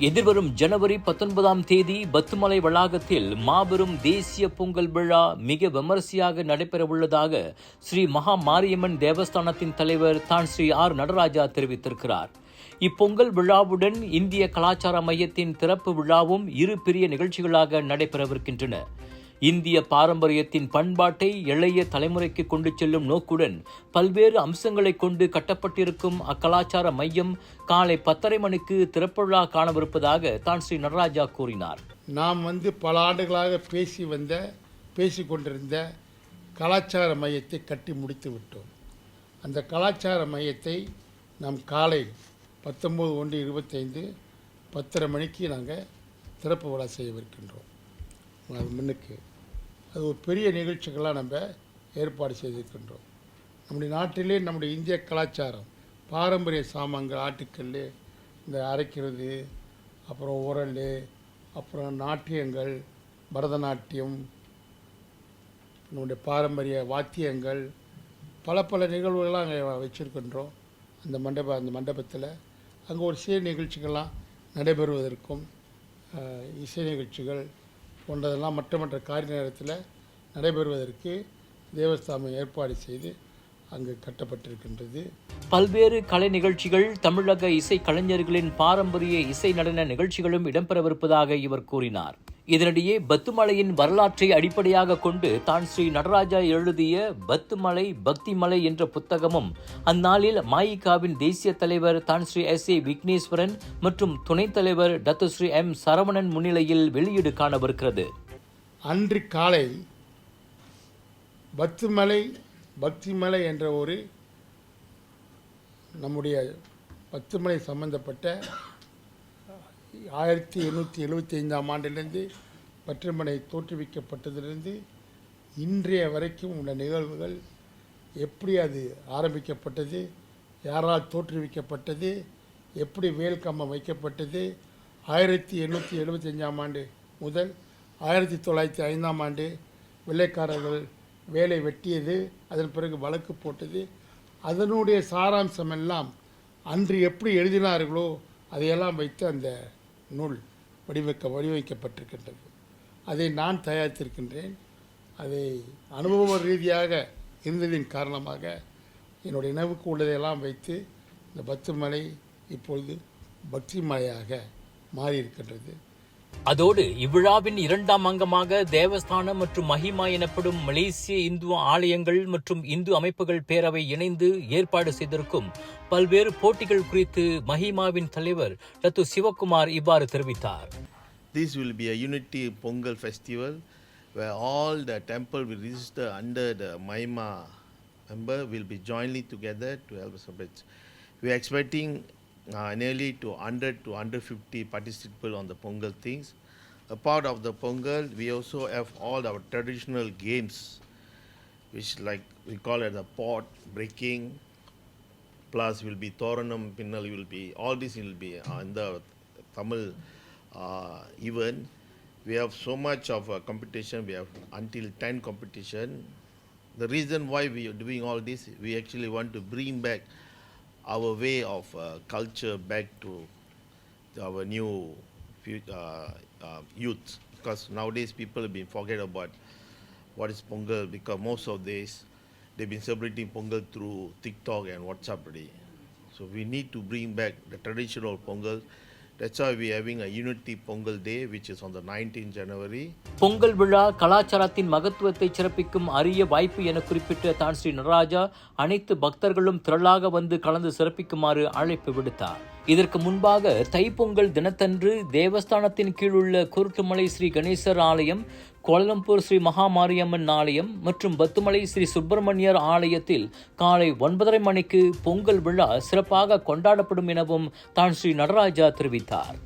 எதிர்வரும் ஜனவரி 19ஆம் தேதி பத்துமலை வளாகத்தில் மாபெரும் தேசிய பொங்கல் விழா மிக விமரிசையாக நடைபெறவுள்ளதாக ஸ்ரீ மகா மாரியம்மன் தேவஸ்தானத்தின் தலைவர் தான் ஸ்ரீ ஆர் நடராஜா தெரிவித்திருக்கிறார். இப்பொங்கல் விழாவுடன் இந்திய கலாச்சார மையத்தின் திறப்பு விழாவும் இரு பெரிய நிகழ்ச்சிகளாக நடைபெறவிருக்கின்றன. இந்திய பாரம்பரியத்தின் பண்பாட்டை இளைய தலைமுறைக்கு கொண்டு செல்லும் நோக்குடன் பல்வேறு அம்சங்களை கொண்டு கட்டப்பட்டிருக்கும் அக்கலாச்சார மையம் காலை 10:30 மணிக்கு திறப்பு விழா காணவிருப்பதாக தான் ஸ்ரீ நடராஜா கூறினார். நாம் பல ஆண்டுகளாக பேசிக் கொண்டிருந்த கலாச்சார மையத்தை கட்டி முடித்து விட்டோம். அந்த கலாச்சார மையத்தை நாம் காலை 19/1/25 10:30 மணிக்கு நாங்கள் திறப்பு விழா செய்யவிருக்கின்றோம். அது முன்னுக்கு அது ஒரு பெரிய நிகழ்ச்சிகளாக நம்ம ஏற்பாடு செய்திருக்கின்றோம். நம்முடைய நாட்டிலே நம்முடைய இந்திய கலாச்சாரம் பாரம்பரிய சாமான்கள், ஆட்டுக்கல், இந்த அரைக்கிறது, அப்புறம் உரல், அப்புறம் நாட்டியங்கள், பரதநாட்டியம், நம்முடைய பாரம்பரிய வாத்தியங்கள், பல நிகழ்வுகள்லாம் அங்கே வச்சுருக்கின்றோம். அந்த மண்டபத்தில் அங்கே ஒரு சிறிய நிகழ்ச்சிகள்லாம் நடைபெறுவதற்கும் இசை நிகழ்ச்சிகள் போன்றதெல்லாம் மற்ற காரிய நேரத்தில் நடைபெறுவதற்கு தேவஸ்தானம் ஏற்பாடு செய்து அங்கு கட்டப்பட்டிருக்கின்றது. பல்வேறு கலை நிகழ்ச்சிகள், தமிழக இசை கலைஞர்களின் பாரம்பரிய இசை நடன நிகழ்ச்சிகளும் இடம்பெறவிருப்பதாக இவர் கூறினார். இதனிடையே பத்துமலையின் வரலாற்றை அடிப்படையாக கொண்டு தான் ஸ்ரீ நடராஜா எழுதிய பத்துமலை பக்திமலை என்ற புத்தகமும் அந்நாளில் மாயிகாவின் தேசிய தலைவர் தான் ஸ்ரீ S.A. விக்னேஸ்வரன் மற்றும் துணைத் தலைவர் டத்து ஸ்ரீ M. சரவணன் முன்னிலையில் வெளியீடு காணவிருக்கிறது. அன்று காலை பக்திமலை என்ற ஒரு நம்முடைய பத்துமலை சம்பந்தப்பட்ட 1875ஆம் ஆண்டிலிருந்து பற்றுமனை தோற்றுவிக்கப்பட்டதிலிருந்து இன்றைய வரைக்கும் உள்ள நிகழ்வுகள், எப்படி அது ஆரம்பிக்கப்பட்டது, யாரால் தோற்றுவிக்கப்பட்டது, எப்படி வேல் கம்பம் வைக்கப்பட்டது, 1875ஆம் ஆண்டு முதல் 1905ஆம் ஆண்டு வெள்ளைக்காரர்கள் வேலை வெட்டியது, அதன் பிறகு வழக்கு போட்டது, அதனுடைய சாராம்சமெல்லாம் அன்று எப்படி எழுதினார்களோ அதையெல்லாம் வைத்து அந்த நூல் வடிவமைக்கப்பட்டிருக்கின்றது. அதை நான் தயாரித்திருக்கின்றேன். அதை அனுபவ ரீதியாக இருந்ததின் காரணமாக என்னுடைய நினைவுக்கு உள்ளதையெல்லாம் வைத்து இந்த பத்துமலை இப்பொழுது பக்தி மலையாக மாறியிருக்கின்றது. அதோடு இவ்விழாவின் 2ஆம் அங்கமாக தேவஸ்தானம் மற்றும் மஹிமா எனப்படும் மலேசிய இந்து ஆலயங்கள் மற்றும் இந்து அமைப்புகள் பேரவை இணைந்து ஏற்பாடு செய்திருக்கும் பல்வேறு போட்டிகள் குறித்து மஹிமாவின் தலைவர் டத்து சிவகுமார் இவ்வாறு தெரிவித்தார். This will be a unity Pongal festival where all the temple will register under the Mahima member will be jointly together to help celebrate. We are expecting nearly to 100 to 150 participants on the Pongal things. A part of the Pongal, we also have all our traditional games, which like we call it the pot breaking, plus will be Thoranam, Pinnal will be, all this will be in the Tamil event. We have so much of a competition, we have until 10 competition. The reason why we are doing all this, we actually want to bring back our way of culture back to our new youth, because nowadays people have been forget about what is Pongal, because most of this they've been celebrating Pongal through TikTok and WhatsApp already. So we need to bring back the traditional Pongal. That's why we are having a Unity Pongal Day, which is on the 19th January. Pongal விழா கலாச்சாரத்தின் மகத்துவத்தை சிறப்பிக்கும் அரிய வாய்ப்பு என குறிப்பிட்ட தான் ஸ்ரீ நடராஜா அனைத்து பக்தர்களும் திரளாக வந்து கலந்து சிறப்பிக்குமாறு அழைப்பு விடுத்தார். இதற்கு முன்பாக தைப்பொங்கல் தினத்தன்று தேவஸ்தானத்தின் கீழுள்ள குருட்டுமலை ஸ்ரீ கணேசர் ஆலயம், கோலலம்பூர் ஸ்ரீ மகா மாரியம்மன் ஆலயம் மற்றும் பத்துமலை ஸ்ரீ சுப்பிரமணியர் ஆலயத்தில் காலை 9:30 மணிக்கு பொங்கல் விழா சிறப்பாக கொண்டாடப்படும் எனவும் தான் ஸ்ரீ நடராஜா தெரிவித்தார்.